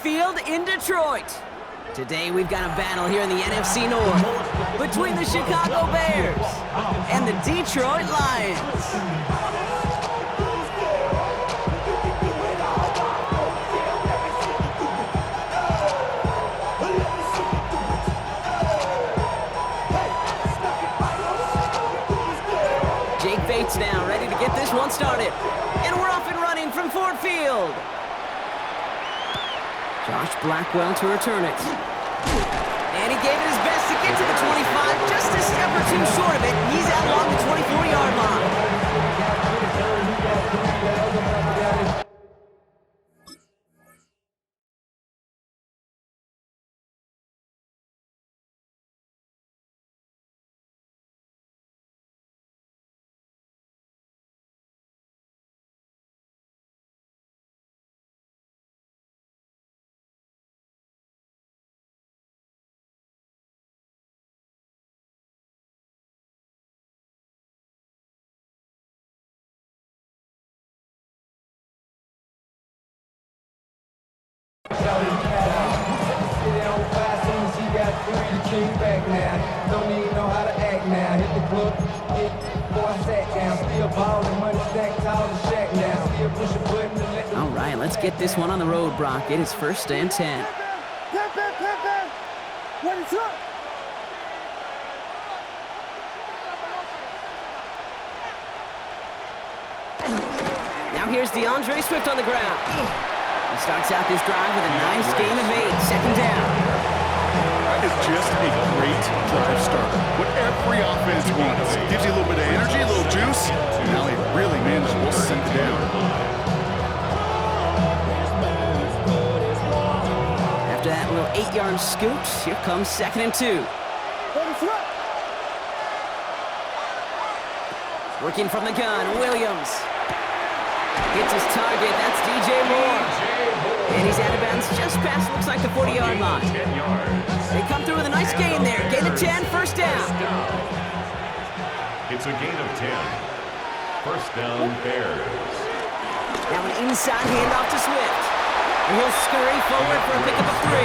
Field in Detroit. Today we've got a battle here in the NFC North between the Chicago Bears and the Detroit Lions. Jake Bates now ready to get this one started. And we're off and running from Ford Field. Josh Blackwell to return it. And he gave it his best to get to the 25, just a step or two short of it. He's out along the 24-yard line. Don't even know how to act now. Hit the club, before I sat down. Still ballin', money stacked tall and shack now. Still push a button to let the... All right, let's get this one on the road, Brock. It is 1st and 10. What is up? Now here's DeAndre Swift on the ground. He starts out this drive with a nice gain of 8. 2nd down. That is just a great drive starter. What every offense wants. Gives you a little bit of energy, a little juice. And now he really managed to send it down. After that little 8-yard scoot, here comes 2nd and 2. Working from the gun, Williams. Hits his target, that's DJ Moore. And he's out of bounds just past, looks like the 40-yard line. They come through with a nice gain there. Gain of 10, 1st down. It's a gain of 10. 1st down, Bears. Now an inside handoff to Swift. And he'll scurry forward for a pickup of 3.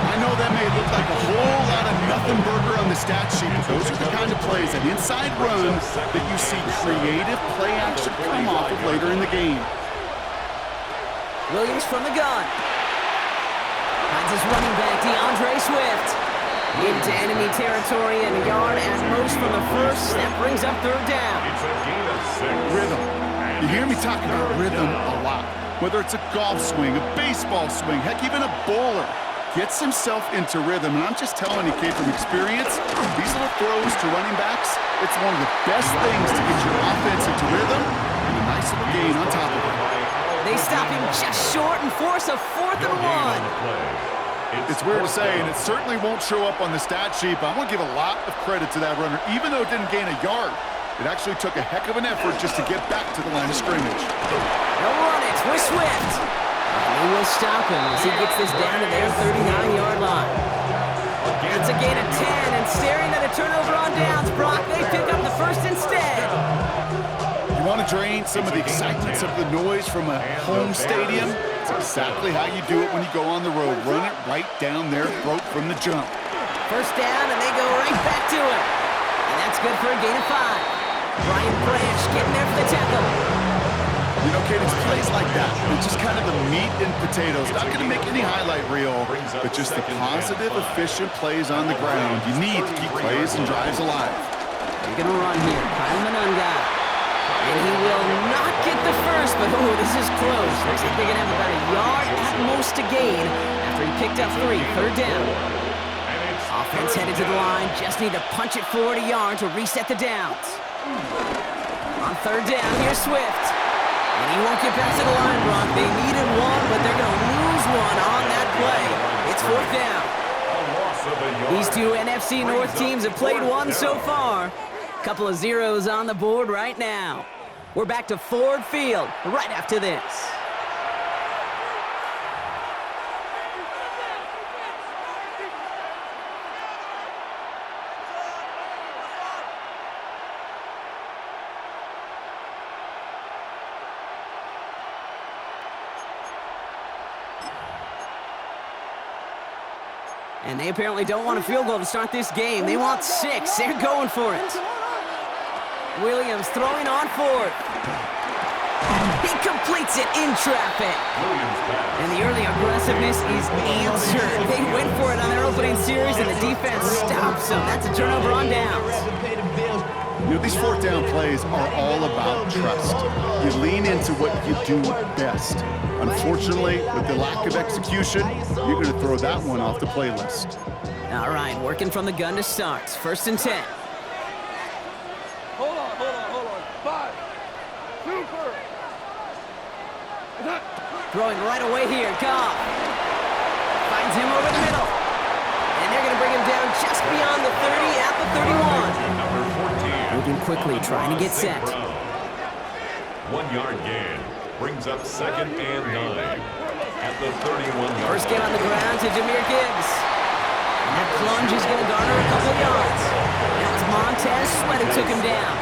I know that may look like a whole lot of nothing burger on the stat sheet, but those are the kind of plays, an inside run, that you see creative play action come off of later in the game. Williams from the gun. Finds his running back, DeAndre Swift. Into enemy territory and a yard at most from the 1st. That brings up 3rd down. It's a gain of 6. Rhythm. You hear me talk about rhythm a lot. Whether it's a golf swing, a baseball swing, heck, even a bowler. Gets himself into rhythm, and I'm just telling you, kid, from experience, these little throws to running backs, it's one of the best things to get your offense into rhythm and a nice little gain on top of it. They stop him just short and force a 4th and 1. It's weird to say, and it certainly won't show up on the stat sheet, but I want to give a lot of credit to that runner. Even though it didn't gain a yard, it actually took a heck of an effort just to get back to the line of scrimmage. They'll run it with Swift. And they will stop him as he gets this down to their 39-yard line. It's a gain of 10, and staring at a turnover on downs, Brock, they pick up the 1st instead. You want to drain some of the excitement, some of the noise from a home stadium? It's exactly how you do it when you go on the road. Run it right down their throat from the jump. 1st down, and they go right back to it. And that's good for a gain of 5. Brian Branch getting there for the tackle. You know, kid, it's plays like that. It's just kind of the meat and potatoes. Not going to make any highlight reel, but just the positive, efficient plays on the ground. You need to keep plays and drives alive. They're going to run here. Kyle Manunga. And he will not get the 1st, but oh, this is close. Looks like they're going to have about a yard at most to gain after he picked up 3. 3rd down. Offense headed to the line. Just need to punch it forward a yard to reset the downs. On 3rd down, here's Swift. And he won't get back to the line, Brock. They needed 1, but they're going to lose 1 on that play. It's 4th down. These two NFC North teams have played 1 so far. Couple of zeros on the board right now. We're back to Ford Field right after this. And they apparently don't want a field goal to start this game. They want 6. They're going for it. Williams throwing on 4th. He completes it in traffic. And the early aggressiveness is answered. They went for it on their opening series, and the defense stops them. That's a turnover on downs. You know, these 4th down plays are all about trust. You lean into what you do best. Unfortunately, with the lack of execution, you're going to throw that one off the playlist. All right, working from the gun to start. 1st and 10. Hold on. 5. Super. Throwing right away here. Goff finds him over the middle. And they're going to bring him down just beyond the 30 at the 31. Moving quickly, trying to get set. 1-yard gain. Brings up 2nd and 9 at the 31-yard. First get on the ground to Jahmyr Gibbs. And that plunge is going to garner a couple yards. That was Montez Sweat who took him down.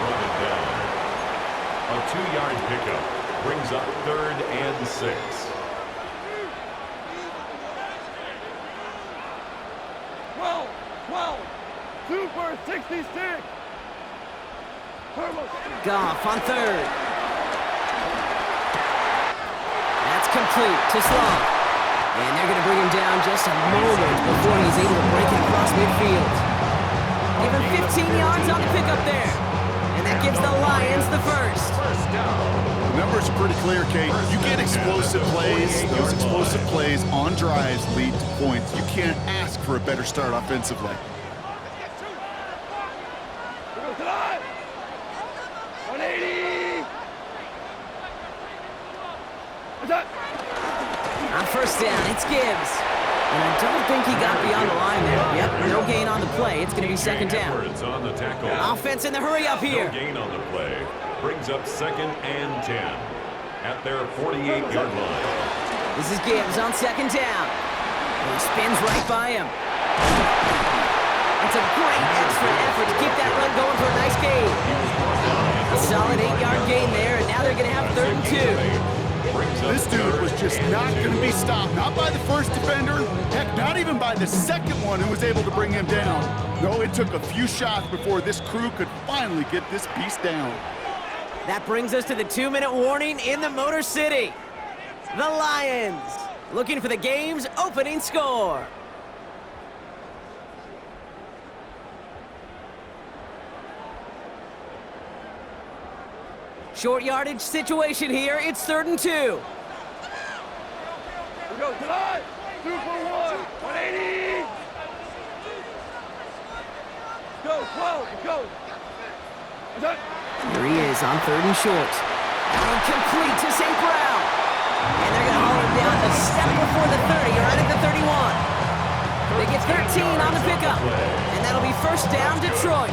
A 2-yard pickup brings up 3rd and 6. Super 66. Goff on 3rd. That's complete to Sloan. And they're going to bring him down just a moment before he's able to break it across midfield. Give him 15 yards on the pickup there. And that gives the Lions the first. The numbers are pretty clear, Kate. You get explosive plays. Those explosive plays on drives lead to points. You can't ask for a better start offensively. 180. On 1st down, it's Gibbs. And I don't think he got beyond the line there. Yep, no gain on the play. It's going to be 2nd down. On the tackle. Offense in the hurry up here. No gain on the play. Brings up 2nd and 10 at their 48-yard line. This is Gibbs on 2nd down. And he spins right by him. It's a great extra effort to keep that run going for a nice gain. A solid 8-yard gain there, and now they're going to have 3rd and 2. This dude was just not going to be stopped. Not by the first defender. Heck, not even by the second one who was able to bring him down. No, it took a few shots before this crew could finally get this beast down. That brings us to the 2-minute warning in the Motor City. The Lions looking for the game's opening score. Short yardage situation here. It's 3rd and 2. We go tonight. Super 180. Go, go. Here he is on 3rd and short. And complete to St. Brown. And they're going to haul him down a step before the 30, right at the 31. They get 13 on the pickup. And that'll be 1st down, Detroit.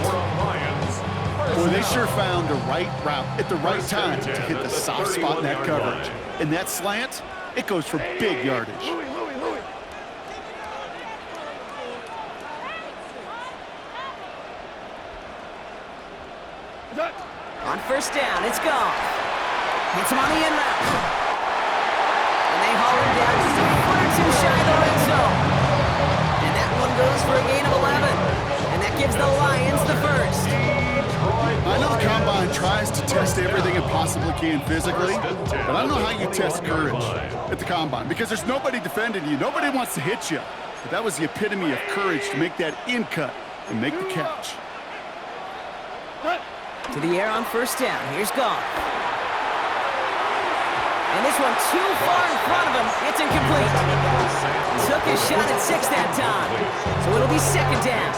Boy, they sure found the right route at the right time to hit the soft spot in that coverage. And that slant, it goes for big yardage. Louis. On 1st down, it's Goff. Hits him on the in route. And they haul him down just a foot or 2 shy of the red zone. And that one goes for a gain of 11. And that gives the Lions the first. I know the Combine tries to test everything it possibly can physically, but I don't know how you test courage at the Combine because there's nobody defending you. Nobody wants to hit you. But that was the epitome of courage to make that in cut and make the catch. To the air on 1st down. Here's Goff. And this one too far in front of him. It's incomplete. Took his shot at 6 that time. So it'll be 2nd down.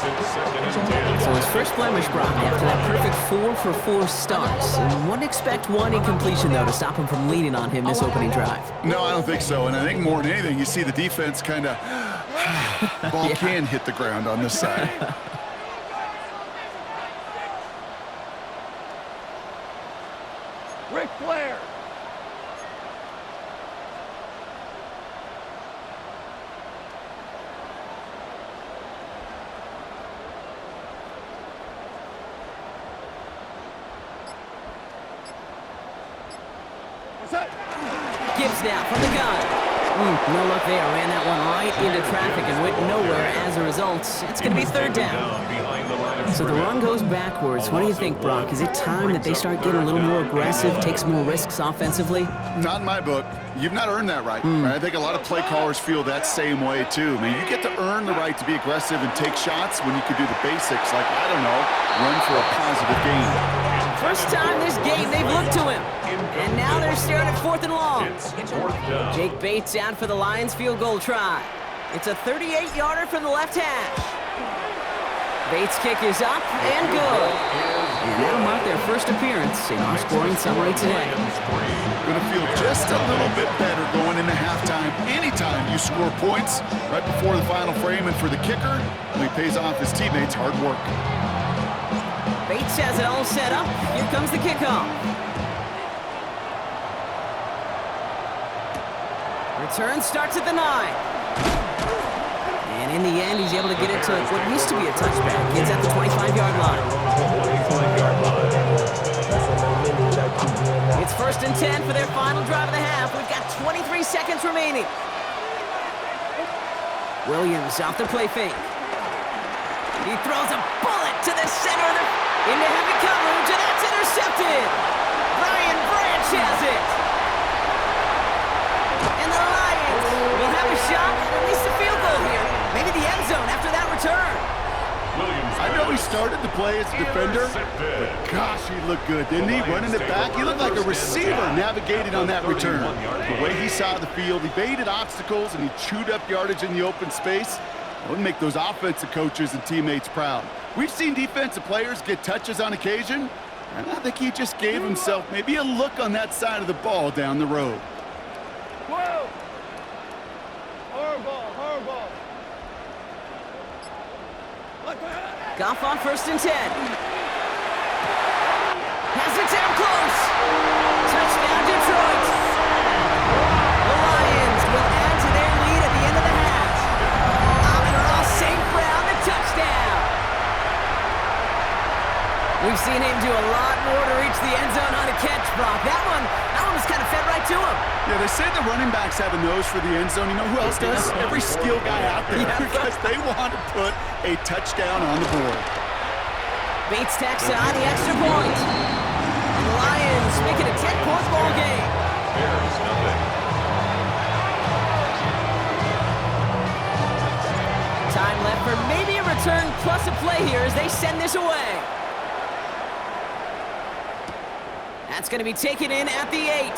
So his first blemish brought after that perfect 4-for-4 starts. And wouldn't expect one incompletion, though, to stop him from leading on him this opening drive. No, I don't think so. And I think more than anything, you see the defense kind of ball can hit the ground on this side. Ric Flair. Gibbs now from the gun. No luck there. Ran that one right into traffic and went nowhere as a result. It's going to be third down. Behind the line of So the run goes backwards. What do you think, Brock? Is it time that they start getting a little more aggressive, take some more risks offensively? Not in my book. You've not earned that right. I think a lot of play callers feel that same way, too. I mean, you get to earn the right to be aggressive and take shots when you can do the basics, like, I don't know, run for a positive gain. First time this game, they've looked to him. And now they're staring at 4th and long. It's fourth down. Jake Bates out for the Lions field goal try. It's a 38-yarder from the left hash. Bates' kick is up and good. And that'll mark their first appearance in our scoring summary today. Going to feel just a little bit better going into halftime. Anytime you score points right before the final frame, and for the kicker, he pays off his teammates' hard work. Bates has it all set up. Here comes the kickoff. Return starts at the 9. And in the end, he's able to get it to what used to be a touchback. It's at the 25-yard line. It's 1st and 10 for their final drive of the half. We've got 23 seconds remaining. Williams off the play fake. He throws a bullet to the center of the... into heavy coverage, and that's intercepted. Brian Branch has it. And the Lions will have a shot at least a field goal here. Maybe the end zone after that return. I know he started to play as a defender, but gosh, he looked good, didn't he? Running it back, he looked like a receiver navigating on that return. The way he saw the field, he evaded obstacles, and he chewed up yardage in the open space. It would make those offensive coaches and teammates proud. We've seen defensive players get touches on occasion, and I think he just gave himself maybe a look on that side of the ball down the road. Whoa! Horrible, horrible. Like that. Goff on 1st and 10. Has it down close. Touchdown, Detroit. The Lions will add to their lead at the end of the half. Amon-Ra St. Brown, the touchdown. We've seen him do a lot more to reach the end zone on a catch, Brock. That one was kind of fed right to him. Yeah, they say the running backs have a nose for the end zone. You know who else does? Every skill guy out there, because they want to put a touchdown on the board. Bates tacks on the extra point. And the Lions make it a 10-point ball game. There's nothing. Time left for maybe a return plus a play here as they send this away. That's going to be taken in at the 8.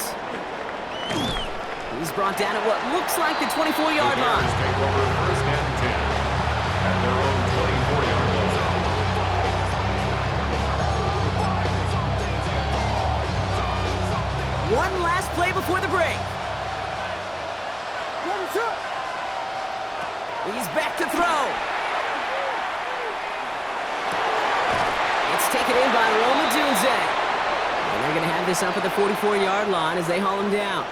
He's brought down at what looks like the 24-yard line. Take over 1st and 10 at their own 24-yard line. One last play before the break. He's back to throw. It's taken in by Roma Dunze. And they're going to have this up at the 44-yard line as they haul him down.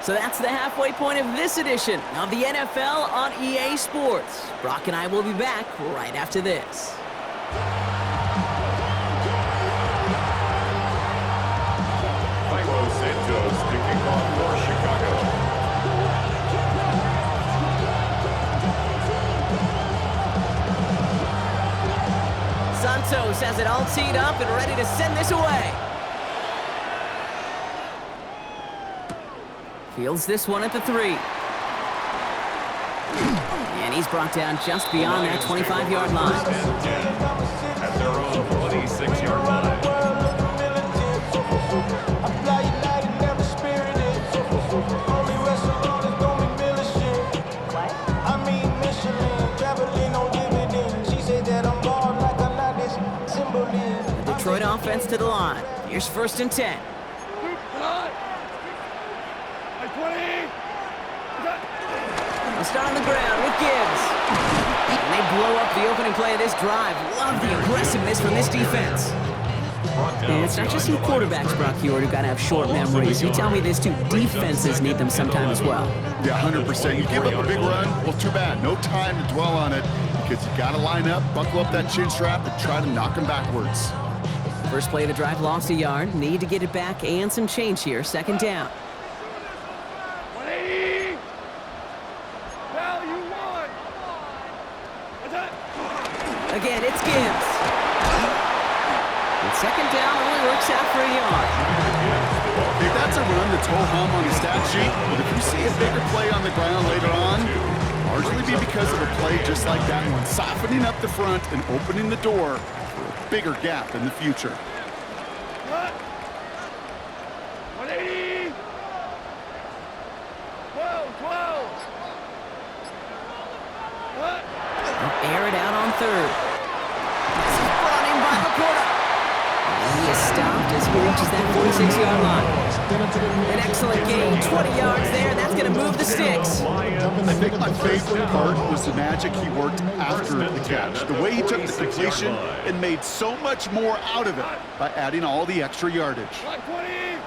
So that's the halfway point of this edition of the NFL on EA Sports. Brock and I will be back right after this. Santos to kick off for Chicago. Santos has it all teed up and ready to send this away. Fields this one at the 3. And he's brought down just beyond that 25-yard line. At their own 26-yard line. The Detroit offense to the line. Here's 1st and 10. They'll start on the ground with Gibbs. And they blow up the opening play of this drive. Love the aggressiveness from this defense. And it's not just you quarterbacks, Brock Heward, who got to have short memories. You tell me this too. Defenses need them sometime as well. Yeah, 100%. You give up a big run, well, too bad. No time to dwell on it. because you got to line up, buckle up that chin strap, and try to knock them backwards. First play of the drive lost a yard. Need to get it back and some change here. Second down. 180. Value one. Attack. Again, it's Gibbs. And second down only works out for a yard. If that's a run that's ho-hum on the stat sheet, but if you see a bigger play on the ground later on, largely be because of a play just like that one, softening up the front and opening the door for a bigger gap in the future. 180. 12. Air it out on third. This is brought in by Laporta. And he is stopped as he reaches that 46-yard line. An excellent gain, 20 yards there, and that's going to move the sticks. I think my favorite part was the magic he worked after the catch. The way he took the completion and made so much more out of it by adding all the extra yardage. 20.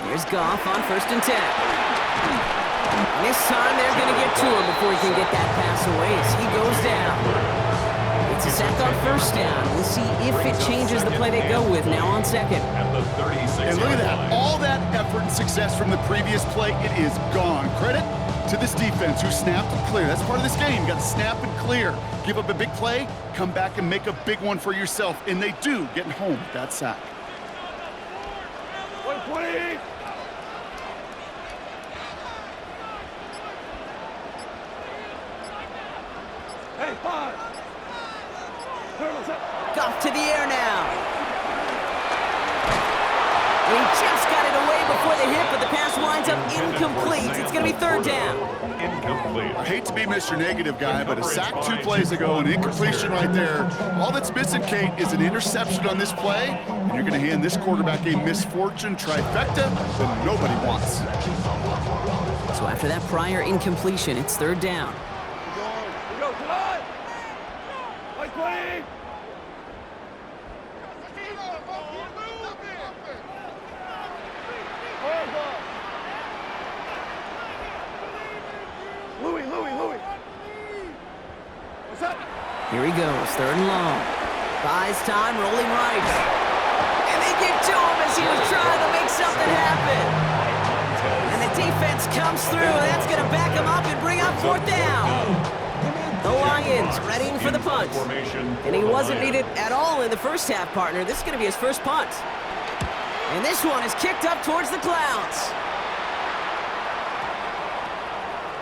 Here's Goff on 1st and 10. And this time they're going to get to him before he can get that pass away as he goes down. It's a sack on 1st down. We'll see if it changes the play they go with now on 2nd. And look at that. All that effort and success from the previous play, it is gone. Credit to this defense who snapped and cleared. That's part of this game. You got to snap and clear. Give up a big play, come back and make a big one for yourself. And they do, getting home with that sack. 120. Hey, 5. Turtles up. Goff to the air now. And he just got it away before the hit, but the pass winds up incomplete. It's going to be 3rd down. Incomplete. I hate to be Mr. Negative guy, but a sack 2 plays ago, an incompletion right there. All that's missing, Kate, is an interception on this play, and you're going to hand this quarterback a misfortune trifecta that nobody wants. So after that prior incompletion, it's 3rd down. We go, tonight. 120. Louis. What's up? Here he goes, 3rd and long. Buys time, rolling right. And they get to him as he was trying to make something happen. And the defense comes through, and that's going to back him up and bring up 4th down. The Lions readying for the punt. And he wasn't needed at all in the first half, partner. This is going to be his first punt. And this one is kicked up towards the clouds.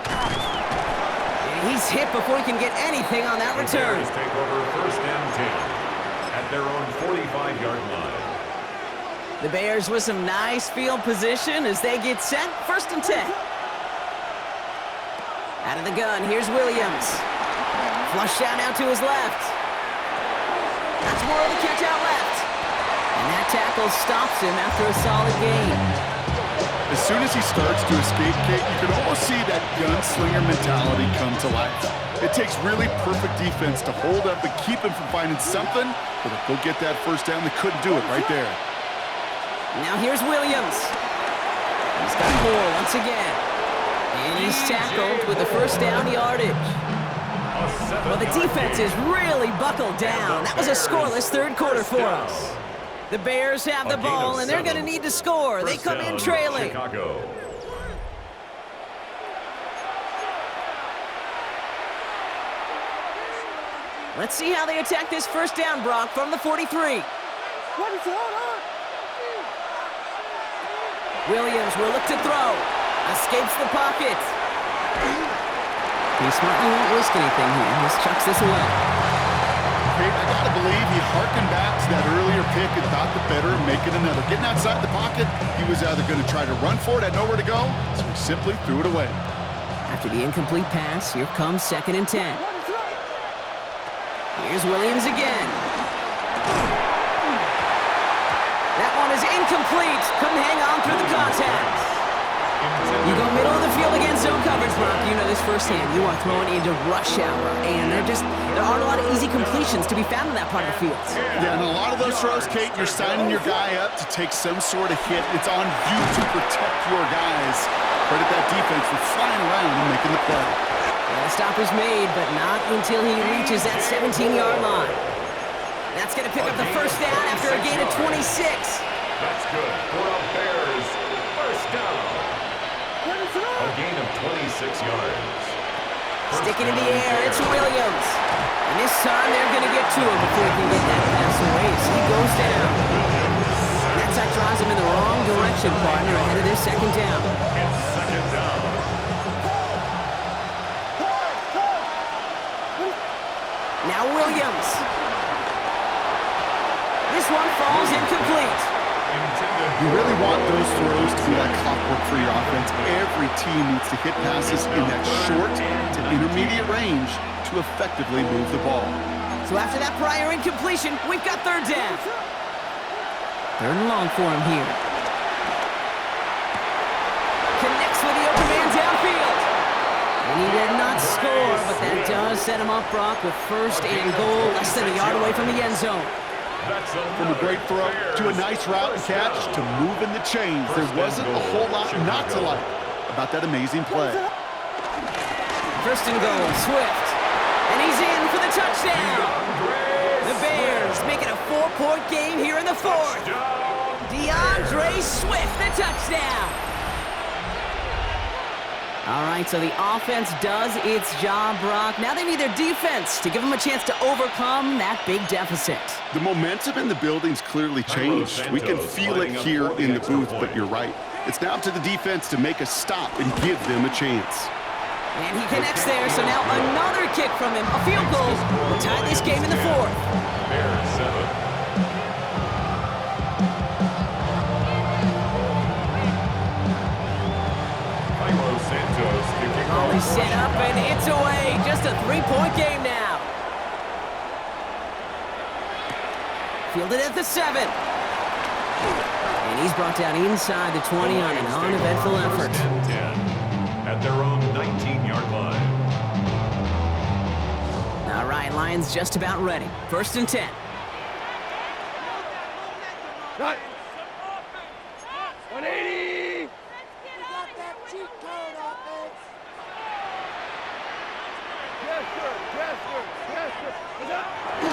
And he's hit before he can get anything on that return. The Bears take over 1st and 10 at their own 45-yard line. The Bears with some nice field position as they get set. 1st and 10. Out of the gun, here's Williams. Flush down now to his left. That's Moore to catch out left. And that tackle stops him after a solid gain. As soon as he starts to escape, Kate, you can almost see that gunslinger mentality come to life. It takes really perfect defense to hold up and keep him from finding something, but if they'll get that 1st down, they couldn't do it right there. Now here's Williams. He's got Moore once again. And he's tackled with the 1st down yardage. Well, the defense is really buckled down. That was a scoreless 3rd quarter for us. The Bears have the ball, and they're going to need to score. They come in trailing. Chicago. Let's see how they attack this 1st down, Brock, from the 43. Williams will look to throw. Escapes the pocket. He smartly won't risk anything here. Just chucks this away. Kate, I gotta believe he harkened back to that earlier pick and thought the better of making another. Getting outside the pocket, he was either going to try to run for it, had nowhere to go, so he simply threw it away. After the incomplete pass, here comes 2nd and 10. Here's Williams again. That one is incomplete. Couldn't hang on through the contact. You go middle of the field against zone coverage, Brock. you know this firsthand. You are throwing into rush hour, and there aren't a lot of easy completions to be found in that part of the field. Yeah, and a lot of those throws, Kate, you're signing your guy up to take some sort of hit. It's on you to protect your guys. Credit that defense for flying around and making the play. The stop is made, but not until he reaches that 17-yard line. That's going to pick up the first down after a gain of 26. That's good for a Bears first down. A gain of 26 yards. Sticking in the air, it's Williams. And this time they're going to get to him before he can get that pass away. So he goes down. And that sack drives him in the wrong direction, partner, ahead of this second down. It's second down. Now Williams. This one falls incomplete. You really want those throws to be like clockwork for your offense. Every team needs to hit passes in that short to intermediate range to effectively move the ball. So after that prior incompletion, we've got third down. Third and long for him here. Connects with the open man downfield. And he did not score, but that does set him up, Brock, with first and goal, less than a yard away from the end zone. From a great throw to a nice route and catch to moving the chains, there wasn't a whole lot not to like about that amazing play. First and goal, Swift. And he's in for the touchdown. The Bears make it a 4-point game here in the fourth. DeAndre Swift, the touchdown. All right, so the offense does its job, Brock. Now they need their defense to give them a chance to overcome that big deficit. The momentum in the building's clearly changed. We can feel it here in the booth, but you're right. It's now up to the defense to make a stop and give them a chance. And he connects there, so now another kick from him. A field goal will tie this game in the fourth. Bears 7. He's set up and it's away. Just a 3-point game now. Fielded at the 7. And he's brought down inside the 20 on an uneventful effort. At their own 19-yard line. All right, Lions just about ready. First and 10. Right. 180.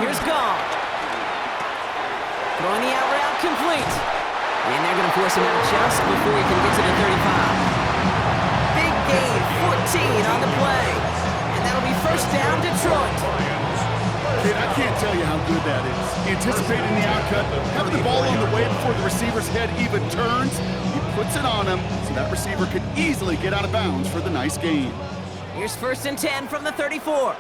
Here's Gall. Throwing the out route complete. And they're going to force him out just before he can get to the 35. Big gain, 14 on the play. And that'll be first down, Detroit. Kid, I can't tell you how good that is. Anticipating the outcut, having the ball on the way before the receiver's head even turns, he puts it on him so that receiver could easily get out of bounds for the nice gain. Here's first and 10 from the 34.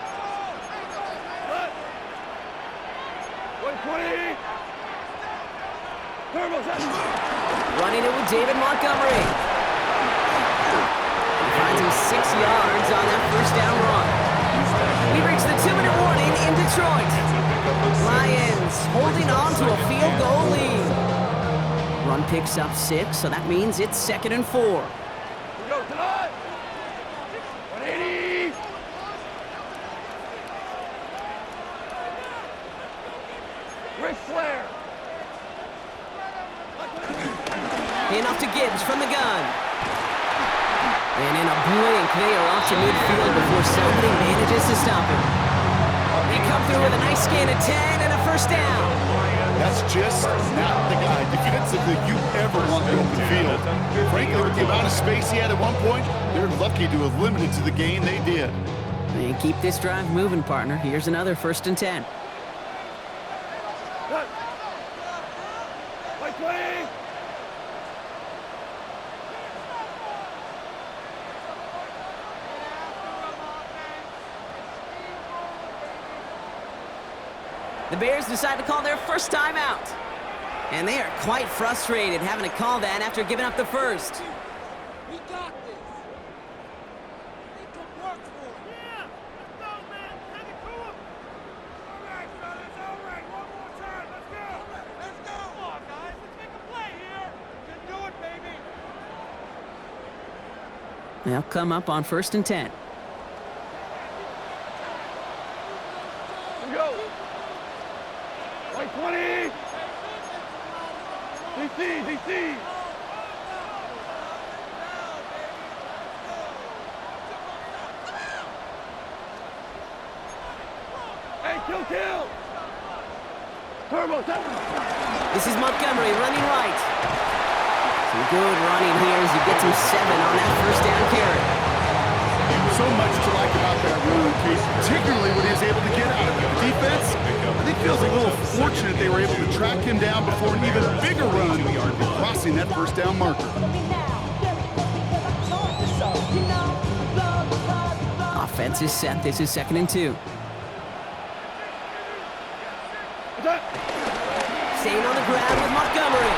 120. Running it with David Montgomery. He finds him 6 yards on that first down run. We reach the 2-minute warning in Detroit. Lions holding on to a field goal lead. Run picks up 6, so that means it's 2nd and 4. We go tonight. 180. Ric Flair. Enough to Gibbs from the gun. And in a blink, they are off to midfield before somebody manages to stop him. They come through with a nice gain of 10 and a first down. That's just not the guy defensively you ever want in the open field. Frankly, with the amount of space he had at one point, they're lucky to have limited to the gain they did. And keep this drive moving, partner. Here's another first and 10. Like 20. The Bears decide to call their first timeout. And they are quite frustrated having to call that after giving up the first. We got this. We can work for it. Yeah, let's go, man. Take it to him. All right, fellas, all right. One more time. Let's go. Let's go. Come on, guys. Let's make a play here. You can do it, baby. They'll come up on 1st and 10. Here we go. Right 20. DC. Hey, kill. Turbo, This is Montgomery running right. Some good running here as he gets him 7 on that 1st down carry. So much to like about that run, Case, particularly when he was able to get out of it. The defense, I think, feels a little fortunate they were able to track him down before an even bigger run crossing that 1st down marker. Offense is set. This is 2nd and 2. Staying on the ground with Montgomery.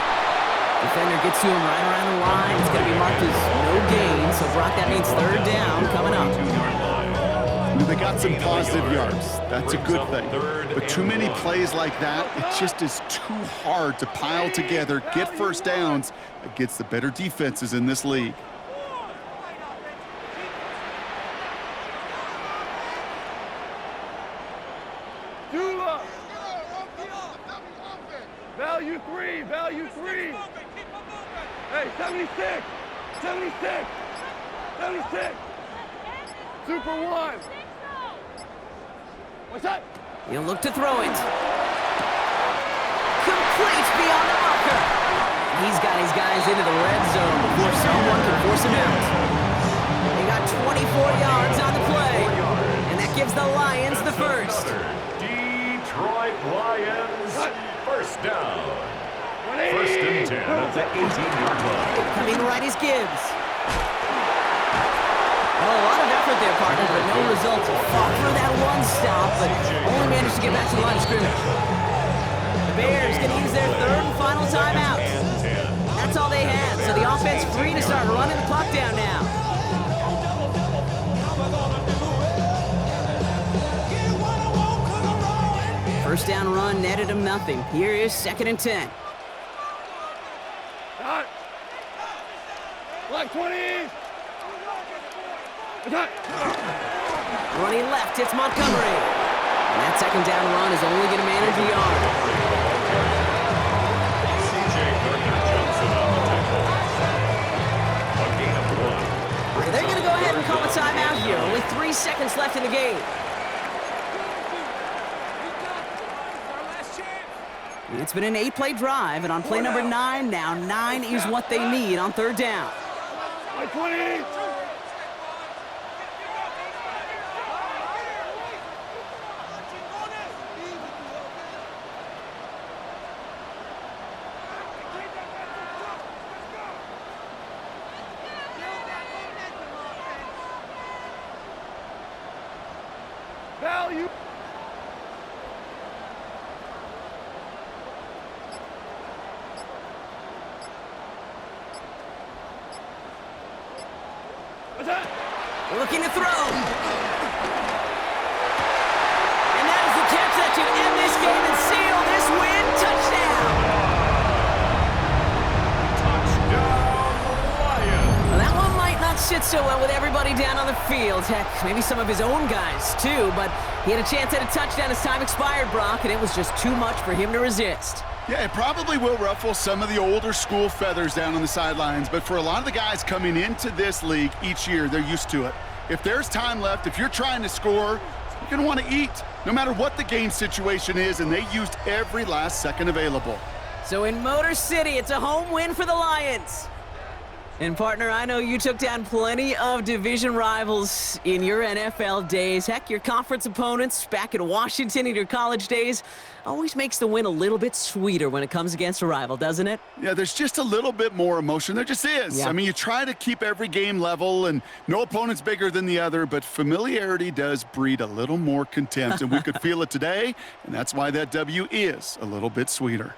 Defender gets to him right around the line. It's going to be marked as no gain. So, Brock, that means 3rd down coming up. They got some positive yards. That's a good thing. But too many plays like that, it just is too hard to pile together, get 1st downs against the better defenses in this league. Value 3. Hey, 76. Super 1. What's that? He'll look to throw it. Complete beyond the marker. He's got his guys into the red zone before someone can force him out. They got 24 yards on the play, and that gives the Lions the 1st. Detroit Lions, 1st down. 1st and 10 at the 18-yard line. Coming right is Gibbs. Well, a lot of effort there, partner, but no results. Fought through that one stop, but only managed to get back to the line of scrimmage. The Bears going to use their 3rd and final timeout. That's all they had, so the offense free to start running the clock down now. First down run netted him nothing. Here is 2nd and 10. Black 20. Running left, it's Montgomery. And that 2nd down run is only going to manage a yard. C.J. Gardner Johnson on the tackle. A gain of 1. So they're going to go ahead and call a timeout here. Only 3 seconds left in the game. It's been an 8-play drive, and on play number 9 now, 9 is what they need on 3rd down. 20. Value. Looking to throw. And that is the catch that should end this game and seal this win. Touchdown. Well, that one might not sit so well with everybody down on the field. Heck, maybe some of his own guys, too. But he had a chance at a touchdown as time expired, Brock, and it was just too much for him to resist. Yeah, it probably will ruffle some of the older school feathers down on the sidelines, but for a lot of the guys coming into this league each year, they're used to it. If there's time left, if you're trying to score, you're going to want to eat, no matter what the game situation is, and they used every last second available. So in Motor City, it's a home win for the Lions. And partner, I know you took down plenty of division rivals in your NFL days. Heck, your conference opponents back in Washington in your college days always makes the win a little bit sweeter when it comes against a rival, doesn't it? Yeah, there's just a little bit more emotion. There just is. Yeah. I mean, you try to keep every game level, and no opponent's bigger than the other, but familiarity does breed a little more contempt, and we could feel it today, and that's why that W is a little bit sweeter.